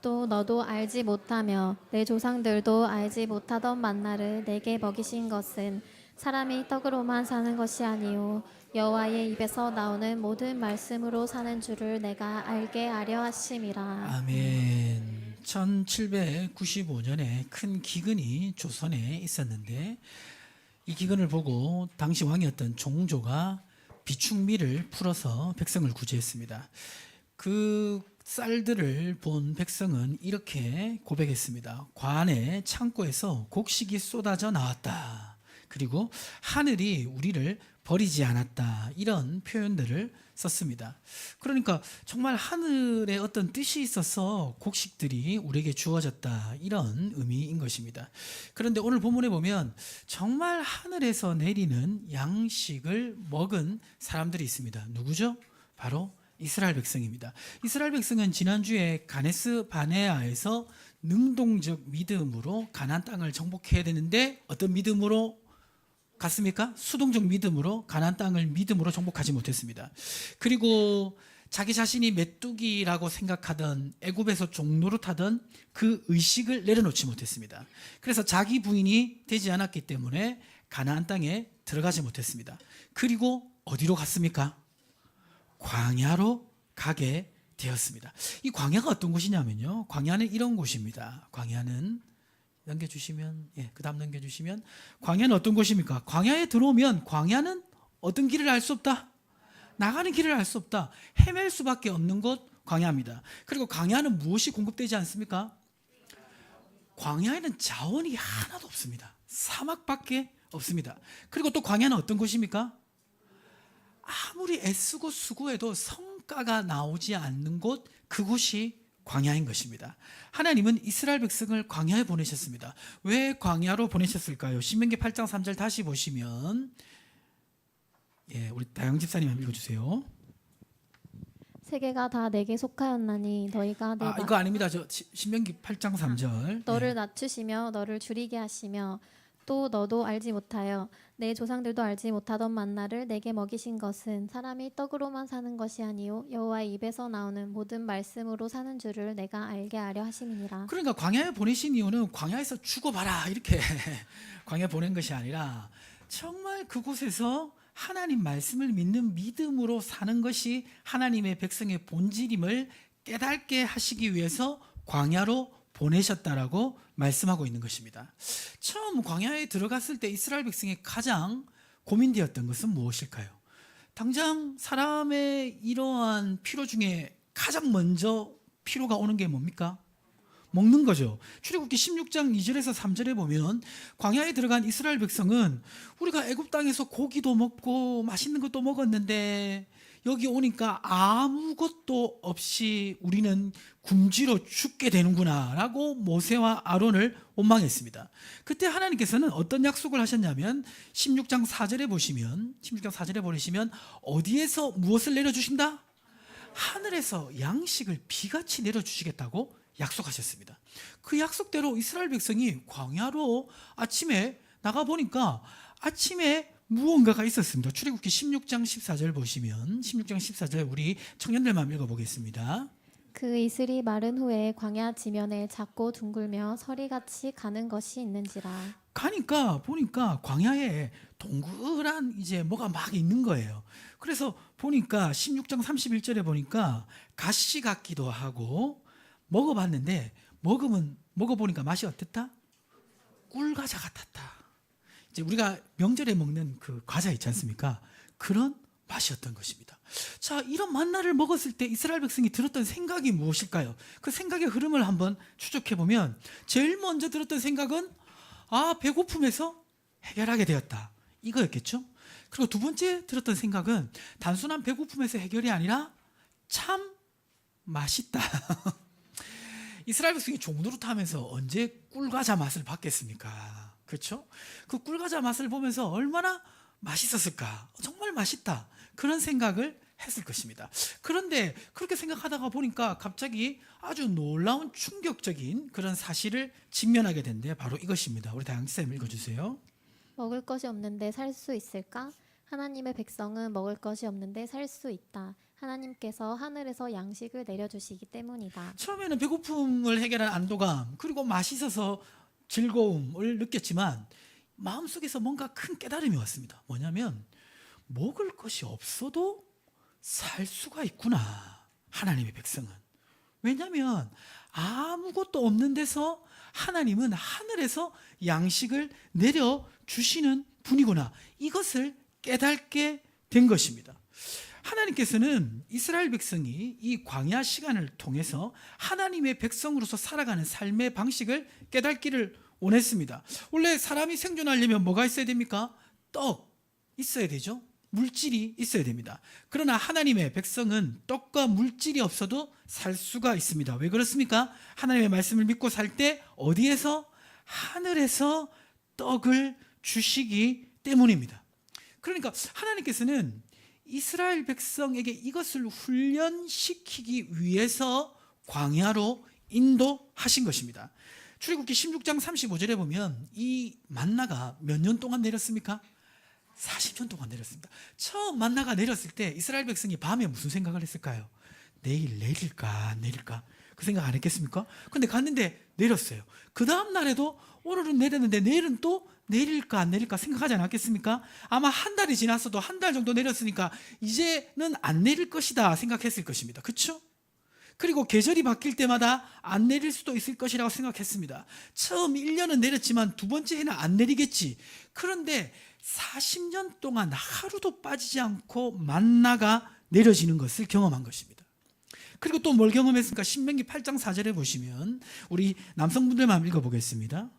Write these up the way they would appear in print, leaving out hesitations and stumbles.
또 너도 알지 못하며 내 조상들도 알지 못하던 만나를 내게 먹이신 것은 사람이 떡으로만 사는 것이 아니요 여호와의 입에서 나오는 모든 말씀으로 사는 줄을 내가 알게 하려 하심이라. 아멘. 1795년에 큰 기근이 조선에 있었는데 이 기근을 보고 당시 왕이었던 종조가 비축미를 풀어서 백성을 구제했습니다. 그 쌀들을 본 백성은 이렇게 고백했습니다. 관의 창고에서 곡식이 쏟아져 나왔다. 그리고 하늘이 우리를 버리지 않았다. 이런 표현들을 썼습니다. 그러니까 정말 하늘에 어떤 뜻이 있어서 곡식들이 우리에게 주어졌다. 이런 의미인 것입니다. 그런데 오늘 본문에 보면 정말 하늘에서 내리는 양식을 먹은 사람들이 있습니다. 누구죠? 바로 이스라엘 백성입니다. 이스라엘 백성은 지난주에 가네스 바네아에서 능동적 믿음으로 가나안 땅을 정복해야 되는데 어떤 믿음으로 갔습니까? 수동적 믿음으로 가나안 땅을 믿음으로 정복하지 못했습니다. 그리고 자기 자신이 메뚜기라고 생각하던 애굽에서 종노릇하던 그 의식을 내려놓지 못했습니다. 그래서 자기 부인이 되지 않았기 때문에 가나안 땅에 들어가지 못했습니다. 그리고 어디로 갔습니까? 광야로 가게 되었습니다. 이 광야가 어떤 곳이냐면요, 광야는 이런 곳입니다. 광야는 넘겨주시면, 그 다음 넘겨주시면, 광야는 어떤 곳입니까? 광야에 들어오면 광야는 어떤 길을 알 수 없다? 나가는 길을 알 수 없다. 헤맬 수밖에 없는 곳 광야입니다. 그리고 광야는 무엇이 공급되지 않습니까? 광야에는 자원이 하나도 없습니다. 사막밖에 없습니다. 그리고 또 광야는 어떤 곳입니까? 아무리 애쓰고 수고해도 성과가 나오지 않는 곳, 그곳이 광야인 것입니다. 하나님은 이스라엘 백성을 광야에 보내셨습니다. 왜 광야로 보내셨을까요? 신명기 8장 3절 다시 보시면, 우리 다영 집사님 한번 읽어주세요. 세계가 다 내게 속하였나니 너희가 내 이거 아닙니다. 신명기 8장 3절. 너를 낮추시며 너를 줄이게 하시며 또 너도 알지 못하여 내 조상들도 알지 못하던 만나를 내게 먹이신 것은 사람이 떡으로만 사는 것이 아니요 여호와의 입에서 나오는 모든 말씀으로 사는 줄을 내가 알게 하려 하심이니라. 그러니까 광야에 보내신 이유는 광야에서 죽어봐라 이렇게 광야에 보낸 것이 아니라 정말 그곳에서 하나님 말씀을 믿는 믿음으로 사는 것이 하나님의 백성의 본질임을 깨닫게 하시기 위해서 광야로 보내셨다라고 말씀하고 있는 것입니다. 처음 광야에 들어갔을 때 이스라엘 백성이 가장 고민되었던 것은 무엇일까요? 당장 사람의 이러한 필요 중에 가장 먼저 필요가 오는 게 뭡니까? 먹는 거죠. 출애굽기 16장 2절에서 3절에 보면 광야에 들어간 이스라엘 백성은 우리가 애굽 땅에서 고기도 먹고 맛있는 것도 먹었는데 여기 오니까 아무것도 없이 우리는 굶주려 죽게 되는구나 라고 모세와 아론을 원망했습니다. 그때 하나님께서는 어떤 약속을 하셨냐면 16장 4절에 보시면 어디에서 무엇을 내려주신다? 하늘에서 양식을 비같이 내려주시겠다고 약속하셨습니다. 그 약속대로 이스라엘 백성이 광야로 아침에 나가보니까 아침에 무언가가 있었습니다. 출애굽기 16장 14절 보시면 16장 14절 우리 청년들만 읽어보겠습니다. 그 이슬이 마른 후에 광야 지면에 작고 둥글며 서리같이 가는 것이 있는지라. 가니까 보니까 광야에 동그란 이제 뭐가 막 있는 거예요. 그래서 보니까 16장 31절에 보니까 가시 같기도 하고 먹어봤는데 먹어보니까 맛이 어땠다? 꿀과자 같았다. 이제 우리가 명절에 먹는 그 과자 있지 않습니까? 그런 맛이었던 것입니다. 자, 이런 만나를 먹었을 때 이스라엘 백성이 들었던 생각이 무엇일까요? 그 생각의 흐름을 한번 추적해 보면 제일 먼저 들었던 생각은 배고픔에서 해결하게 되었다. 이거였겠죠? 그리고 두 번째 들었던 생각은 단순한 배고픔에서 해결이 아니라 참 맛있다. 이스라엘 백성이 종노릇하면서 언제 꿀과자 맛을 봤겠습니까? 그렇죠? 그 꿀과자 맛을 보면서 얼마나 맛있었을까? 정말 맛있다. 그런 생각을 했을 것입니다. 그런데 그렇게 생각하다가 보니까 갑자기 아주 놀라운 충격적인 그런 사실을 직면하게 된데 바로 이것입니다. 우리 다영 쌤 읽어주세요. 먹을 것이 없는데 살 수 있을까? 하나님의 백성은 먹을 것이 없는데 살 수 있다. 하나님께서 하늘에서 양식을 내려주시기 때문이다. 처음에는 배고픔을 해결한 안도감, 그리고 맛있어서 즐거움을 느꼈지만 마음속에서 뭔가 큰 깨달음이 왔습니다. 뭐냐면 먹을 것이 없어도 살 수가 있구나, 하나님의 백성은. 왜냐하면 아무것도 없는 데서 하나님은 하늘에서 양식을 내려주시는 분이구나, 이것을 깨닫게 된 것입니다. 하나님께서는 이스라엘 백성이 이 광야 시간을 통해서 하나님의 백성으로서 살아가는 삶의 방식을 깨닫기를 원했습니다. 원래 사람이 생존하려면 뭐가 있어야 됩니까? 떡 있어야 되죠. 물질이 있어야 됩니다. 그러나 하나님의 백성은 떡과 물질이 없어도 살 수가 있습니다. 왜 그렇습니까? 하나님의 말씀을 믿고 살 때 어디에서? 하늘에서 떡을 주시기 때문입니다. 그러니까 하나님께서는 이스라엘 백성에게 이것을 훈련시키기 위해서 광야로 인도하신 것입니다. 출애굽기 16장 35절에 보면 이 만나가 몇 년 동안 내렸습니까? 40년 동안 내렸습니다. 처음 만나가 내렸을 때 이스라엘 백성이 밤에 무슨 생각을 했을까요? 내일 내릴까 안 내릴까? 그 생각 안 했겠습니까? 근데 갔는데 내렸어요. 그 다음 날에도 오늘은 내렸는데 내일은 또 내릴까 안 내릴까 생각하지 않았겠습니까? 아마 한 달이 지났어도 한 달 정도 내렸으니까 이제는 안 내릴 것이다 생각했을 것입니다. 그렇죠? 그리고 계절이 바뀔 때마다 안 내릴 수도 있을 것이라고 생각했습니다. 처음 1년은 내렸지만 두 번째 해는 안 내리겠지. 그런데 40년 동안 하루도 빠지지 않고 만나가 내려지는 것을 경험한 것입니다. 그리고 또 뭘 경험했습니까? 신명기 8장 4절에 보시면 우리 남성분들만 읽어보겠습니다.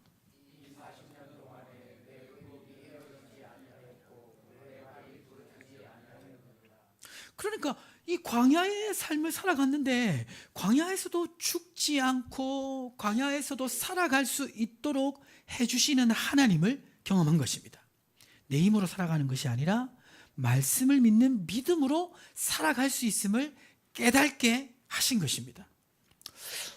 그러니까 이 광야의 삶을 살아갔는데 광야에서도 죽지 않고 광야에서도 살아갈 수 있도록 해주시는 하나님을 경험한 것입니다. 내 힘으로 살아가는 것이 아니라 말씀을 믿는 믿음으로 살아갈 수 있음을 깨닫게 하신 것입니다.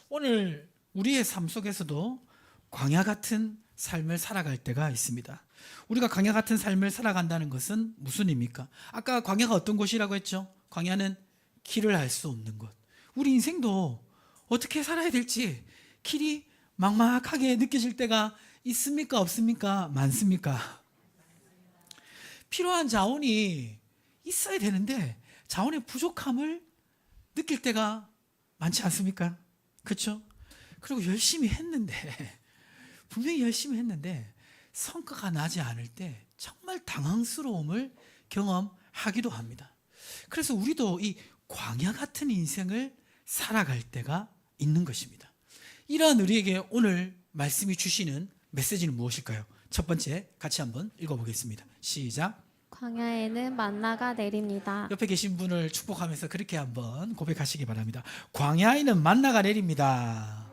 오늘 우리의 삶 속에서도 광야 같은 삶을 살아갈 때가 있습니다. 우리가 광야 같은 삶을 살아간다는 것은 무슨 의미입니까? 아까 광야가 어떤 곳이라고 했죠? 광야는 길을 알 수 없는 곳. 우리 인생도 어떻게 살아야 될지 길이 막막하게 느껴질 때가 있습니까? 없습니까? 많습니까? 필요한 자원이 있어야 되는데 자원의 부족함을 느낄 때가 많지 않습니까? 그렇죠? 그리고 열심히 했는데 분명히 열심히 했는데 성과가 나지 않을 때 정말 당황스러움을 경험하기도 합니다. 그래서 우리도 이 광야 같은 인생을 살아갈 때가 있는 것입니다. 이러한 우리에게 오늘 말씀이 주시는 메시지는 무엇일까요? 첫 번째 같이 한번 읽어보겠습니다. 시작. 광야에는 만나가 내립니다. 옆에 계신 분을 축복하면서 그렇게 한번 고백하시기 바랍니다. 광야에는 만나가 내립니다.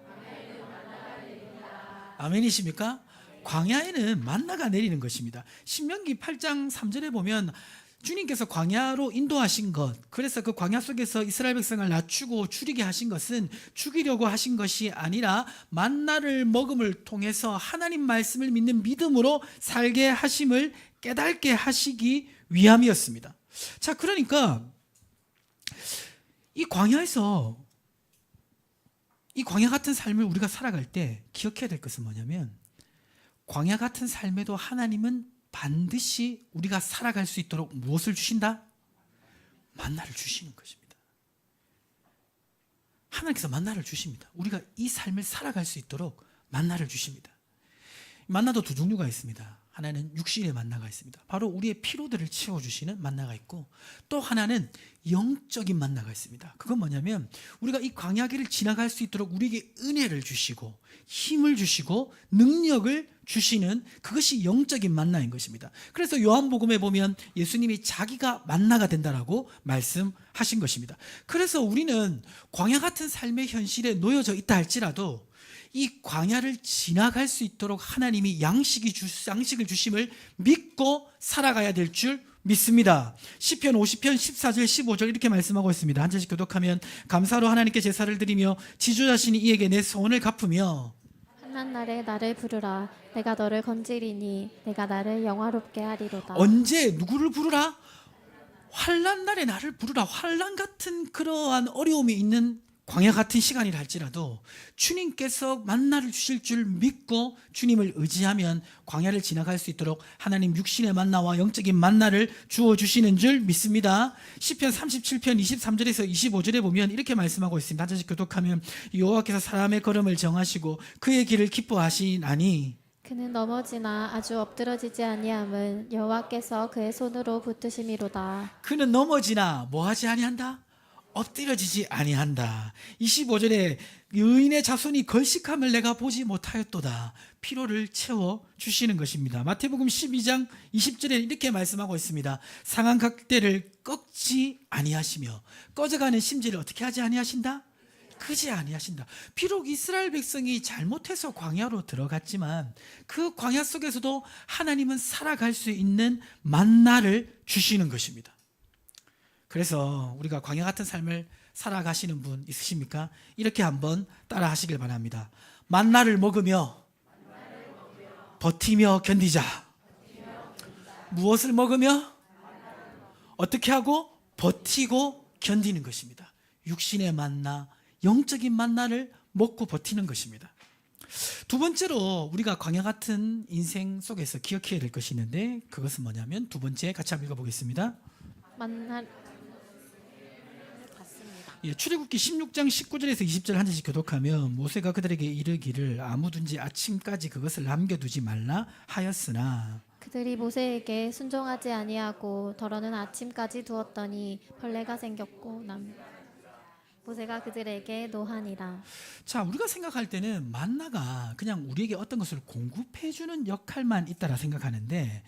아멘이십니까? 광야에는 만나가 내리는 것입니다. 신명기 8장 3절에 보면 주님께서 광야로 인도하신 것, 그래서 그 광야 속에서 이스라엘 백성을 낮추고 줄이게 하신 것은 죽이려고 하신 것이 아니라 만나를 먹음을 통해서 하나님 말씀을 믿는 믿음으로 살게 하심을 깨닫게 하시기 위함이었습니다. 자, 그러니까 이 광야에서 이 광야 같은 삶을 우리가 살아갈 때 기억해야 될 것은 뭐냐면 광야 같은 삶에도 하나님은 반드시 우리가 살아갈 수 있도록 무엇을 주신다? 만나를 주시는 것입니다. 하나님께서 만나를 주십니다. 우리가 이 삶을 살아갈 수 있도록 만나를 주십니다. 만나도 두 종류가 있습니다. 하나는 육신의 만나가 있습니다. 바로 우리의 피로들을 채워주시는 만나가 있고 또 하나는 영적인 만나가 있습니다. 그건 뭐냐면 우리가 이 광야길을 지나갈 수 있도록 우리에게 은혜를 주시고 힘을 주시고 능력을 주시는 그것이 영적인 만나인 것입니다. 그래서 요한복음에 보면 예수님이 자기가 만나가 된다라고 말씀하신 것입니다. 그래서 우리는 광야 같은 삶의 현실에 놓여져 있다 할지라도 이 광야를 지나갈 수 있도록 하나님이 양식을 주심을 믿고 살아가야 될 줄 믿습니다. 시편 50편 14절 15절 이렇게 말씀하고 있습니다. 한 절씩 교독하면 감사로 하나님께 제사를 드리며 지주 자신이 이에게 내 소원을 갚으며 한낱 날에 나를 부르라. 내가 너를 건지리니 내가 나를 영화롭게 하리로다. 언제 누구를 부르라? 환난 날에 나를 부르라. 환난 같은 그러한 어려움이 있는 광야 같은 시간이라 할지라도 주님께서 만나를 주실 줄 믿고 주님을 의지하면 광야를 지나갈 수 있도록 하나님 육신의 만나와 영적인 만나를 주어 주시는 줄 믿습니다. 시편 37편 23절에서 25절에 보면 이렇게 말씀하고 있습니다. 한 절씩 교독하면 여호와께서 사람의 걸음을 정하시고 그의 길을 기뻐하시나니 그는 넘어지나 아주 엎드러지지 아니함은 여호와께서 그의 손으로 붙드심이로다. 그는 넘어지나 뭐하지 아니한다? 엎드려지지 아니한다. 25절에 의인의 자손이 걸식함을 내가 보지 못하였도다. 피로를 채워 주시는 것입니다. 마태복음 12장 20절에 이렇게 말씀하고 있습니다. 상한 각대를 꺾지 아니하시며 꺼져가는 심지를 어떻게 하지 아니하신다? 끄지 아니하신다. 비록 이스라엘 백성이 잘못해서 광야로 들어갔지만 그 광야 속에서도 하나님은 살아갈 수 있는 만나를 주시는 것입니다. 그래서 우리가 광야 같은 삶을 살아가시는 분 있으십니까? 이렇게 한번 따라 하시길 바랍니다. 만나를 먹으며 버티며 견디자. 무엇을 먹으며 어떻게 하고 버티고 견디는 것입니다. 육신의 만나, 영적인 만나를 먹고 버티는 것입니다. 두 번째로 우리가 광야 같은 인생 속에서 기억해야 될 것이 있는데 그것은 뭐냐면 두 번째 같이 한번 읽어보겠습니다. 출애굽기 16장 19절에서 20절 한 절씩 교독하면 모세가 그들에게 이르기를 아무든지 아침까지 그것을 남겨두지 말라 하였으나 그들이 모세에게 순종하지 아니하고 더러는 아침까지 두었더니 벌레가 생겼고 모세가 그들에게 노하니라. 자, 우리가 생각할 때는 만나가 그냥 우리에게 어떤 것을 공급해주는 역할만 있다라 생각하는데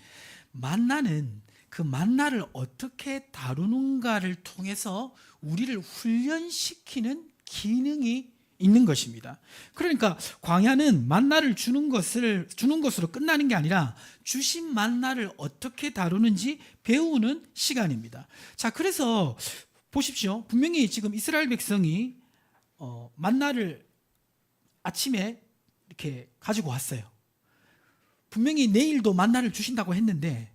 만나는 그 만나를 어떻게 다루는가를 통해서 우리를 훈련시키는 기능이 있는 것입니다. 그러니까 광야는 만나를 주는 것으로 끝나는 게 아니라 주신 만나를 어떻게 다루는지 배우는 시간입니다. 자, 그래서 보십시오. 분명히 지금 이스라엘 백성이 만나를 아침에 이렇게 가지고 왔어요. 분명히 내일도 만나를 주신다고 했는데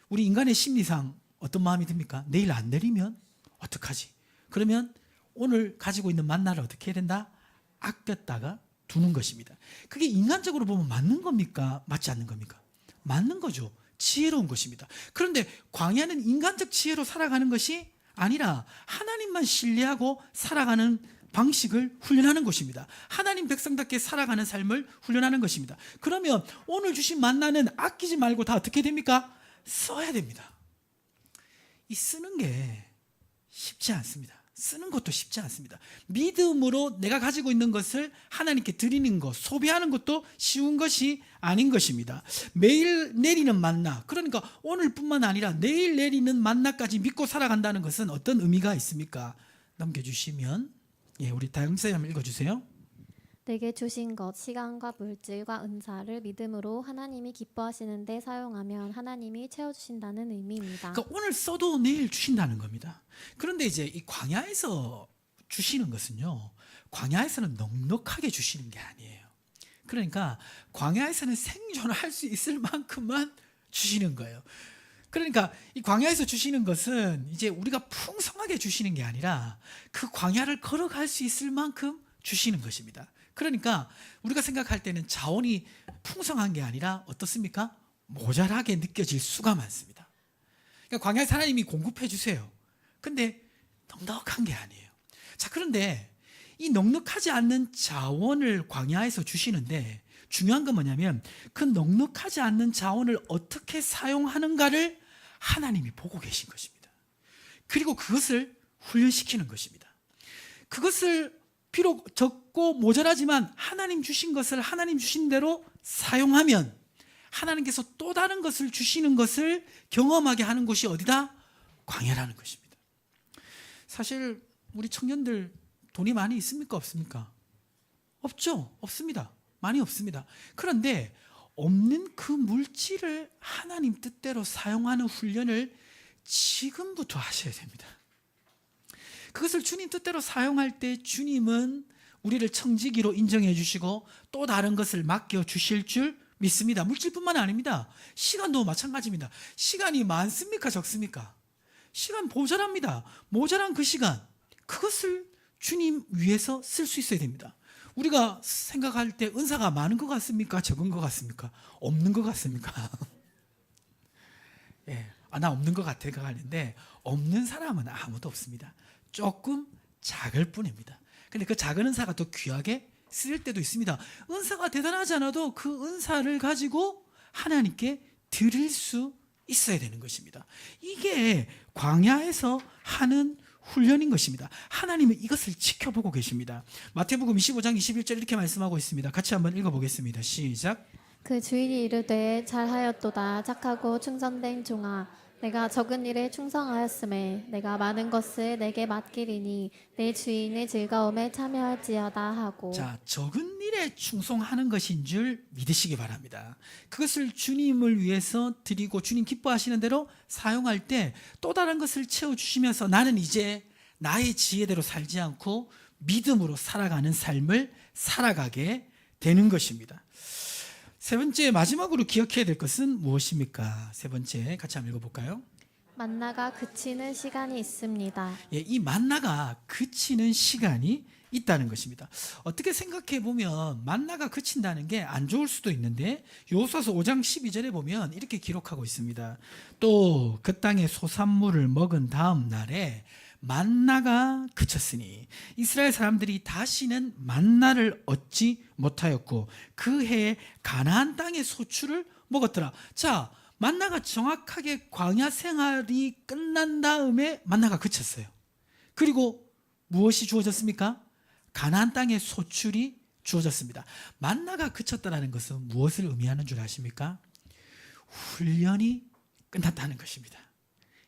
우리 인간의 심리상 어떤 마음이 듭니까? 내일 안 내리면 어떡하지? 그러면 오늘 가지고 있는 만나를 어떻게 해야 된다? 아꼈다가 두는 것입니다. 그게 인간적으로 보면 맞는 겁니까? 맞지 않는 겁니까? 맞는 거죠. 지혜로운 것입니다. 그런데 광야는 인간적 지혜로 살아가는 것이 아니라 하나님만 신뢰하고 살아가는 방식을 훈련하는 것입니다. 하나님 백성답게 살아가는 삶을 훈련하는 것입니다. 그러면 오늘 주신 만나는 아끼지 말고 다 어떻게 됩니까? 써야 됩니다. 이 쓰는 게 쉽지 않습니다. 쓰는 것도 쉽지 않습니다. 믿음으로 내가 가지고 있는 것을 하나님께 드리는 것, 소비하는 것도 쉬운 것이 아닌 것입니다. 매일 내리는 만나, 그러니까 오늘뿐만 아니라 내일 내리는 만나까지 믿고 살아간다는 것은 어떤 의미가 있습니까? 넘겨주시면 우리 다영쌤 한번 읽어주세요. 내게 주신 것, 시간과 물질과 은사를 믿음으로 하나님이 기뻐하시는 데 사용하면 하나님이 채워주신다는 의미입니다. 그러니까 오늘 써도 내일 주신다는 겁니다. 그런데 이제 이 광야에서 주시는 것은요, 광야에서는 넉넉하게 주시는 게 아니에요. 그러니까 광야에서는 생존할 수 있을 만큼만 주시는 거예요. 그러니까 이 광야에서 주시는 것은 이제 우리가 풍성하게 주시는 게 아니라 그 광야를 걸어갈 수 있을 만큼 주시는 것입니다. 그러니까 우리가 생각할 때는 자원이 풍성한 게 아니라 어떻습니까? 모자라게 느껴질 수가 많습니다. 그러니까 광야에서 하나님이 공급해 주세요. 근데 넉넉한 게 아니에요. 자, 그런데 이 넉넉하지 않는 자원을 광야에서 주시는데 중요한 건 뭐냐면 그 넉넉하지 않는 자원을 어떻게 사용하는가를 하나님이 보고 계신 것입니다. 그리고 그것을 훈련시키는 것입니다. 그것을 비록 적고 모자라지만 하나님 주신 것을 하나님 주신 대로 사용하면 하나님께서 또 다른 것을 주시는 것을 경험하게 하는 곳이 어디다? 광야라는 것입니다. 사실 우리 청년들 돈이 많이 있습니까? 없습니까? 없죠. 없습니다. 많이 없습니다. 그런데 없는 그 물질을 하나님 뜻대로 사용하는 훈련을 지금부터 하셔야 됩니다. 그것을 주님 뜻대로 사용할 때 주님은 우리를 청지기로 인정해 주시고 또 다른 것을 맡겨 주실 줄 믿습니다. 물질뿐만 아닙니다. 시간도 마찬가지입니다. 시간이 많습니까? 적습니까? 시간 모자랍니다. 모자란 그 시간, 그것을 주님 위해서 쓸 수 있어야 됩니다. 우리가 생각할 때 은사가 많은 것 같습니까? 적은 것 같습니까? 없는 것 같습니까? 예, 나 없는 것 같아 생각하는데 없는 사람은 아무도 없습니다. 조금 작을 뿐입니다. 근데 그 작은 은사가 더 귀하게 쓰일 때도 있습니다. 은사가 대단하지 않아도 그 은사를 가지고 하나님께 드릴 수 있어야 되는 것입니다. 이게 광야에서 하는 훈련인 것입니다. 하나님은 이것을 지켜보고 계십니다. 마태복음 25장 21절 이렇게 말씀하고 있습니다. 같이 한번 읽어보겠습니다. 시작. 그 주인이 이르되 잘하였도다 착하고 충성된 종아 내가 적은 일에 충성하였음에 내가 많은 것을 내게 맡기리니 내 주인의 즐거움에 참여할지어다 하고. 자, 적은 일에 충성하는 것인 줄 믿으시기 바랍니다. 그것을 주님을 위해서 드리고 주님 기뻐하시는 대로 사용할 때 또 다른 것을 채워주시면서 나는 이제 나의 지혜대로 살지 않고 믿음으로 살아가는 삶을 살아가게 되는 것입니다. 세 번째, 마지막으로 기억해야 될 것은 무엇입니까? 세 번째 같이 한번 읽어볼까요? 만나가 그치는 시간이 있습니다. 예, 이 만나가 그치는 시간이 있다는 것입니다. 어떻게 생각해 보면 만나가 그친다는 게 안 좋을 수도 있는데 여호수아서 5장 12절에 보면 이렇게 기록하고 있습니다. 또 그 땅의 소산물을 먹은 다음 날에 만나가 그쳤으니 이스라엘 사람들이 다시는 만나를 얻지 못하였고 그 해에 가나안 땅의 소출을 먹었더라. 자, 만나가 정확하게 광야 생활이 끝난 다음에 만나가 그쳤어요. 그리고 무엇이 주어졌습니까? 가나안 땅의 소출이 주어졌습니다. 만나가 그쳤다는 것은 무엇을 의미하는 줄 아십니까? 훈련이 끝났다는 것입니다.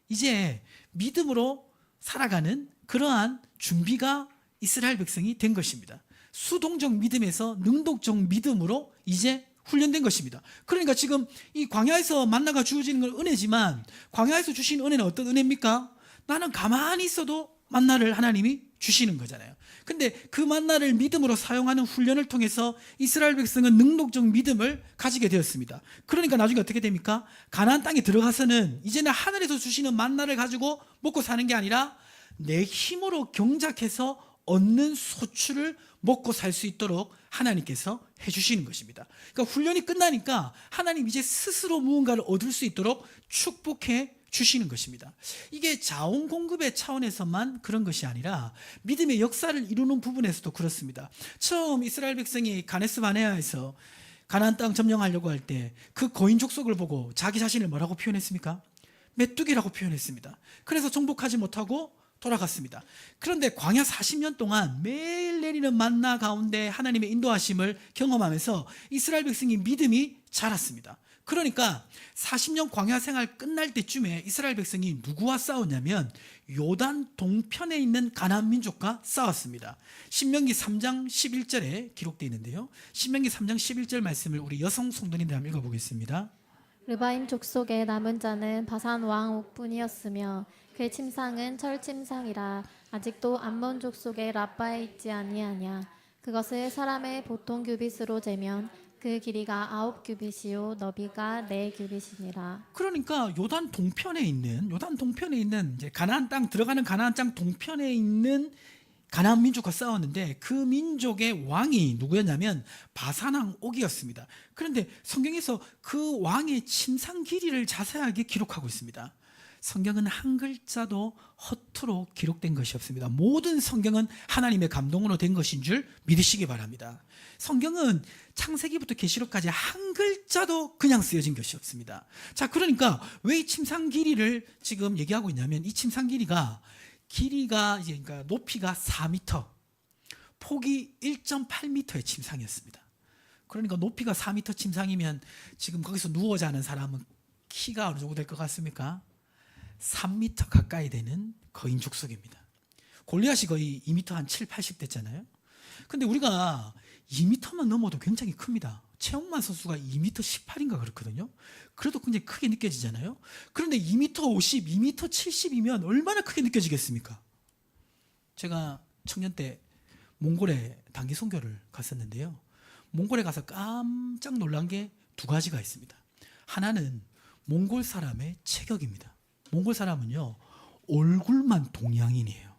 이제 믿음으로 살아가는 그러한 준비가 이스라엘 백성이 된 것입니다. 수동적 믿음에서 능동적 믿음으로 이제 훈련된 것입니다. 그러니까 지금 이 광야에서 만나가 주어지는 건 은혜지만 광야에서 주신 은혜는 어떤 은혜입니까? 나는 가만히 있어도 만나를 하나님이 주시는 거잖아요. 근데 그 만나를 믿음으로 사용하는 훈련을 통해서 이스라엘 백성은 능동적 믿음을 가지게 되었습니다. 그러니까 나중에 어떻게 됩니까? 가나안 땅에 들어가서는 이제는 하늘에서 주시는 만나를 가지고 먹고 사는 게 아니라 내 힘으로 경작해서 얻는 소출을 먹고 살 수 있도록 하나님께서 해주시는 것입니다. 그러니까 훈련이 끝나니까 하나님 이제 스스로 무언가를 얻을 수 있도록 축복해 주시는 것입니다. 이게 자원 공급의 차원에서만 그런 것이 아니라 믿음의 역사를 이루는 부분에서도 그렇습니다. 처음 이스라엘 백성이 가데스 바네아에서 가나안 땅 점령하려고 할 때 그 거인 족속을 보고 자기 자신을 뭐라고 표현했습니까? 메뚜기라고 표현했습니다. 그래서 정복하지 못하고 돌아갔습니다. 그런데 광야 40년 동안 매일 내리는 만나 가운데 하나님의 인도하심을 경험하면서 이스라엘 백성이 믿음이 자랐습니다. 그러니까 40년 광야 생활 끝날 때쯤에 이스라엘 백성이 누구와 싸웠냐면 요단 동편에 있는 가나안 민족과 싸웠습니다. 신명기 3장 11절에 기록되어 있는데요. 신명기 3장 11절 말씀을 우리 여성 성도님들 한번 읽어보겠습니다. 르바임 족속의 남은 자는 바산 왕 옥뿐이었으며 그의 침상은 철 침상이라 아직도 암몬 족속의 라빠에 있지 아니하냐. 그것을 사람의 보통 규빗으로 재면 그 길이가 9규빗이요 너비가 4규빗이니라. 그러니까 요단 동편에 있는 이제 가나안 땅 들어가는 가나안 땅 동편에 있는 가나안 민족과 싸웠는데 그 민족의 왕이 누구였냐면 바산왕 옥이었습니다. 그런데 성경에서 그 왕의 침상 길이를 자세하게 기록하고 있습니다. 성경은 한 글자도 허투루 기록된 것이 없습니다. 모든 성경은 하나님의 감동으로 된 것인 줄 믿으시기 바랍니다. 성경은 창세기부터 계시록까지 한 글자도 그냥 쓰여진 것이 없습니다. 자, 그러니까 왜 이 침상 길이를 지금 얘기하고 있냐면 이 침상 길이가 이제 그러니까 높이가 4m, 폭이 1.8m의 침상이었습니다. 그러니까 높이가 4m 침상이면 지금 거기서 누워 자는 사람은 키가 어느 정도 될 것 같습니까? 3m 가까이 되는 거인 족속입니다. 골리앗이 거의 2m 한 7, 80 됐잖아요. 근데 우리가 2m만 넘어도 굉장히 큽니다. 최홍만 선수가 2m 18인가 그렇거든요. 그래도 굉장히 크게 느껴지잖아요. 그런데 2m 50, 2m 70이면 얼마나 크게 느껴지겠습니까? 제가 청년 때 몽골에 단기 선교를 갔었는데요. 몽골에 가서 깜짝 놀란 게 두 가지가 있습니다. 하나는 몽골 사람의 체격입니다. 몽골 사람은요 얼굴만 동양인이에요.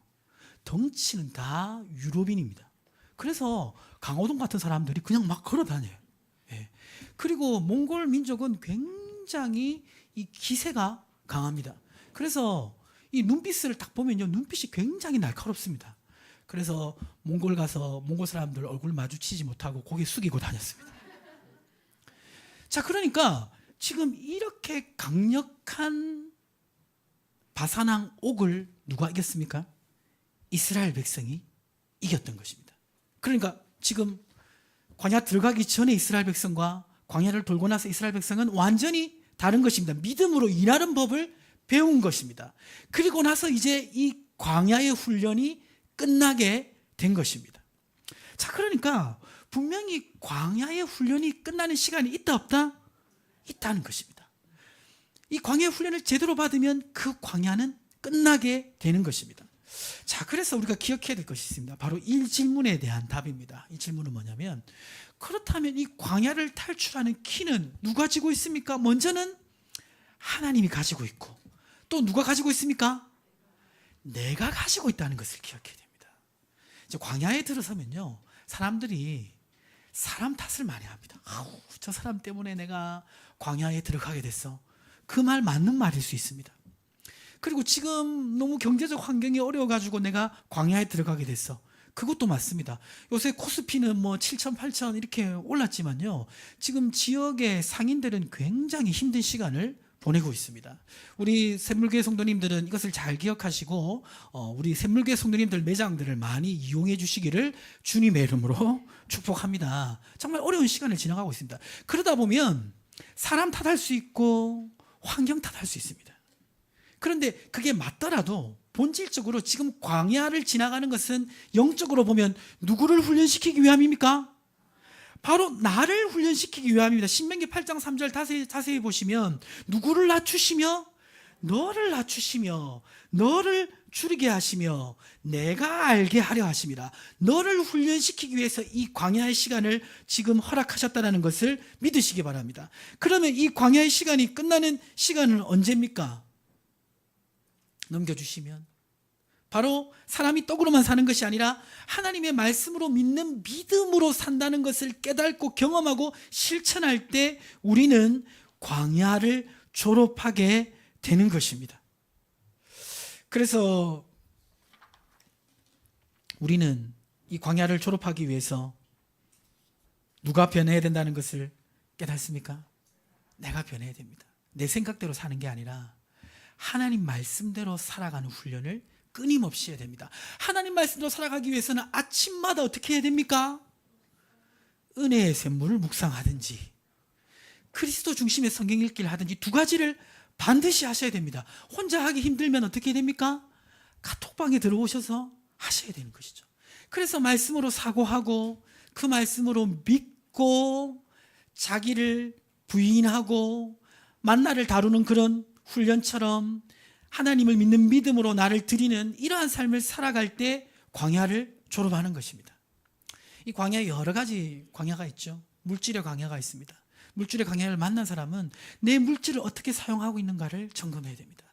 덩치는 다 유럽인입니다. 그래서 강호동 같은 사람들이 그냥 막 걸어 다녀요. 예. 그리고 몽골 민족은 굉장히 이 기세가 강합니다. 그래서 이 눈빛을 딱 보면요, 눈빛이 굉장히 날카롭습니다. 그래서 몽골 가서 몽골 사람들 얼굴 마주치지 못하고 고개 숙이고 다녔습니다. 자, 그러니까 지금 이렇게 강력한 바사낭 옥을 누가 이겼습니까? 이스라엘 백성이 이겼던 것입니다. 그러니까 지금 광야 들어가기 전에 이스라엘 백성과 광야를 돌고 나서 이스라엘 백성은 완전히 다른 것입니다. 믿음으로 일하는 법을 배운 것입니다. 그리고 나서 이제 이 광야의 훈련이 끝나게 된 것입니다. 자, 그러니까 분명히 광야의 훈련이 끝나는 시간이 있다 없다? 있다는 것입니다. 이 광야의 훈련을 제대로 받으면 그 광야는 끝나게 되는 것입니다. 자, 그래서 우리가 기억해야 될 것이 있습니다. 바로 이 질문에 대한 답입니다. 이 질문은 뭐냐면, 그렇다면 이 광야를 탈출하는 키는 누가 지고 있습니까? 먼저는 하나님이 가지고 있고, 또 누가 가지고 있습니까? 내가 가지고 있다는 것을 기억해야 됩니다. 이제 광야에 들어서면요, 사람들이 사람 탓을 많이 합니다. 아우, 저 사람 때문에 내가 광야에 들어가게 됐어. 그 말 맞는 말일 수 있습니다. 그리고 지금 너무 경제적 환경이 어려워가지고 내가 광야에 들어가게 됐어. 그것도 맞습니다. 요새 코스피는 뭐 7천, 8천 이렇게 올랐지만요, 지금 지역의 상인들은 굉장히 힘든 시간을 보내고 있습니다. 우리 샘물교회 성도님들은 이것을 잘 기억하시고 우리 샘물교회 성도님들 매장들을 많이 이용해 주시기를 주님의 이름으로 축복합니다. 정말 어려운 시간을 지나가고 있습니다. 그러다 보면 사람 탓할 수 있고 환경 탓할 수 있습니다. 그런데 그게 맞더라도 본질적으로 지금 광야를 지나가는 것은 영적으로 보면 누구를 훈련시키기 위함입니까? 바로 나를 훈련시키기 위함입니다. 신명기 8장 3절 자세히 보시면 누구를 낮추시며 너를 낮추시며 너를 줄이게 하시며 내가 알게 하려 하심이라. 너를 훈련시키기 위해서 이 광야의 시간을 지금 허락하셨다는 것을 믿으시기 바랍니다. 그러면 이 광야의 시간이 끝나는 시간은 언제입니까? 넘겨주시면 바로 사람이 떡으로만 사는 것이 아니라 하나님의 말씀으로 믿는 믿음으로 산다는 것을 깨닫고 경험하고 실천할 때 우리는 광야를 졸업하게 되는 것입니다. 그래서 우리는 이 광야를 졸업하기 위해서 누가 변해야 된다는 것을 깨닫습니까? 내가 변해야 됩니다. 내 생각대로 사는 게 아니라 하나님 말씀대로 살아가는 훈련을 끊임없이 해야 됩니다. 하나님 말씀대로 살아가기 위해서는 아침마다 어떻게 해야 됩니까? 은혜의 샘물을 묵상하든지 그리스도 중심의 성경 읽기를 하든지 두 가지를 반드시 하셔야 됩니다. 혼자 하기 힘들면 어떻게 해야 됩니까? 카톡방에 들어오셔서 하셔야 되는 것이죠. 그래서 말씀으로 사고하고 그 말씀으로 믿고 자기를 부인하고 만나를 다루는 그런 훈련처럼 하나님을 믿는 믿음으로 나를 드리는 이러한 삶을 살아갈 때 광야를 졸업하는 것입니다. 이 광야에 여러 가지 광야가 있죠. 물질의 광야가 있습니다. 물질의 광야를 만난 사람은 내 물질을 어떻게 사용하고 있는가를 점검해야 됩니다.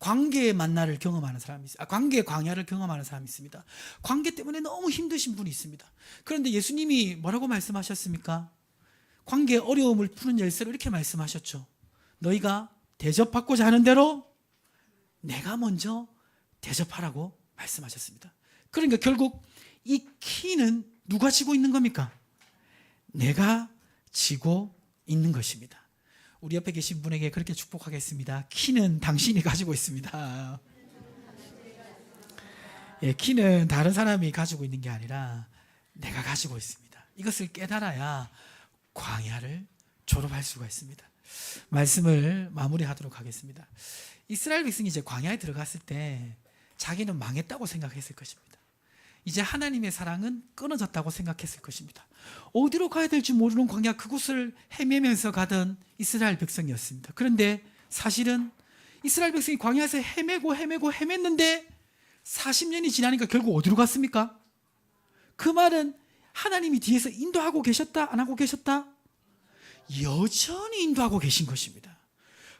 관계의 만나를 경험하는 사람이 있습니다. 관계의 광야를 경험하는 사람이 있습니다. 관계 때문에 너무 힘드신 분이 있습니다. 그런데 예수님이 뭐라고 말씀하셨습니까? 관계의 어려움을 푸는 열쇠로 이렇게 말씀하셨죠. 너희가 대접받고자 하는 대로 내가 먼저 대접하라고 말씀하셨습니다. 그러니까 결국 이 키는 누가 쥐고 있는 겁니까? 내가 쥐고 있는 것입니다. 우리 옆에 계신 분에게 그렇게 축복하겠습니다. 키는 당신이 가지고 있습니다. 예, 키는 다른 사람이 가지고 있는 게 아니라 내가 가지고 있습니다. 이것을 깨달아야 광야를 졸업할 수가 있습니다. 말씀을 마무리하도록 하겠습니다. 이스라엘 백성이 이제 광야에 들어갔을 때 자기는 망했다고 생각했을 것입니다. 이제 하나님의 사랑은 끊어졌다고 생각했을 것입니다. 어디로 가야 될지 모르는 광야 그곳을 헤매면서 가던 이스라엘 백성이었습니다. 그런데 사실은 이스라엘 백성이 광야에서 헤맸는데 40년이 지나니까 결국 어디로 갔습니까? 그 말은 하나님이 뒤에서 인도하고 계셨다 안 하고 계셨다? 여전히 인도하고 계신 것입니다.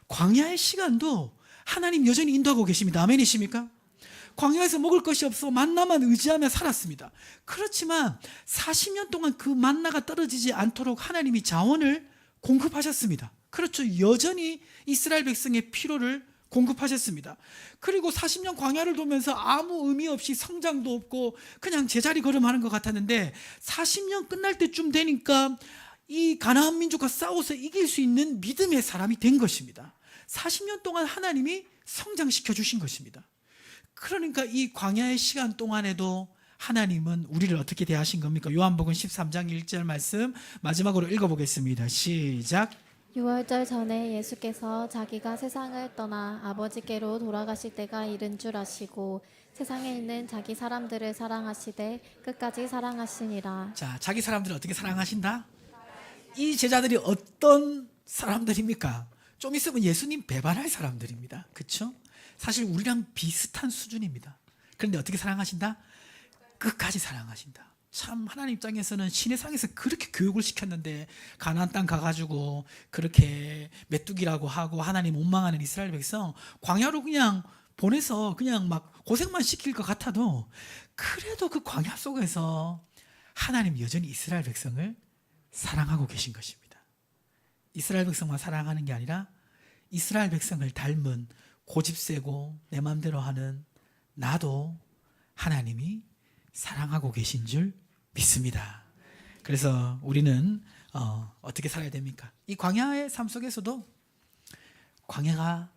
광야의 시간도 하나님 여전히 인도하고 계십니다. 아멘이십니까? 광야에서 먹을 것이 없어 만나만 의지하며 살았습니다. 그렇지만 40년 동안 그 만나가 떨어지지 않도록 하나님이 자원을 공급하셨습니다. 그렇죠. 여전히 이스라엘 백성의 필요를 공급하셨습니다. 그리고 40년 광야를 돌면서 아무 의미 없이 성장도 없고 그냥 제자리 걸음하는 것 같았는데 40년 끝날 때쯤 되니까 이 가나안 민족과 싸워서 이길 수 있는 믿음의 사람이 된 것입니다. 40년 동안 하나님이 성장시켜 주신 것입니다. 그러니까 이 광야의 시간 동안에도 하나님은 우리를 어떻게 대하신 겁니까? 요한복음 13장 1절 말씀 마지막으로 읽어보겠습니다. 시작. 유월절 전에 예수께서 자기가 세상을 떠나 아버지께로 돌아가실 때가 이른 줄 아시고 세상에 있는 자기 사람들을 사랑하시되 끝까지 사랑하시니라. 자, 자기 사람들을 어떻게 사랑하신다? 이 제자들이 어떤 사람들입니까? 좀 있으면 예수님 배반할 사람들입니다. 그렇죠? 사실 우리랑 비슷한 수준입니다. 그런데 어떻게 사랑하신다? 끝까지 사랑하신다. 참 하나님 입장에서는 시내상에서 그렇게 교육을 시켰는데 가나안 땅 가가지고 그렇게 메뚜기라고 하고 하나님 원망하는 이스라엘 백성 광야로 그냥 보내서 그냥 막 고생만 시킬 것 같아도 그래도 그 광야 속에서 하나님 여전히 이스라엘 백성을 사랑하고 계신 것입니다. 이스라엘 백성만 사랑하는 게 아니라 이스라엘 백성을 닮은 고집세고 내 마음대로 하는 나도 하나님이 사랑하고 계신 줄 믿습니다. 그래서 우리는 어떻게 살아야 됩니까? 이 광야의 삶 속에서도 광야가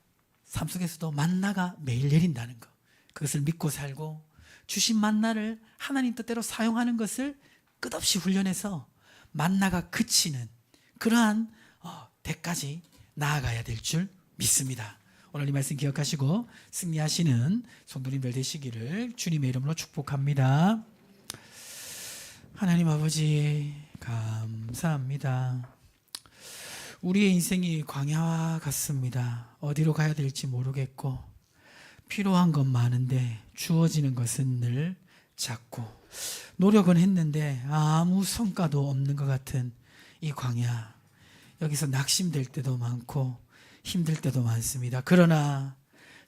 삶 속에서도 만나가 매일 내린다는 것, 그것을 믿고 살고 주신 만나를 하나님 뜻대로 사용하는 것을 끝없이 훈련해서 만나가 그치는 그러한 때까지 나아가야 될 줄 믿습니다. 오늘 이 말씀 기억하시고 승리하시는 성도님들 되시기를 주님의 이름으로 축복합니다. 하나님 아버지 감사합니다. 우리의 인생이 광야와 같습니다. 어디로 가야 될지 모르겠고 필요한 건 많은데 주어지는 것은 늘 작고 노력은 했는데 아무 성과도 없는 것 같은 이 광야, 여기서 낙심될 때도 많고 힘들 때도 많습니다. 그러나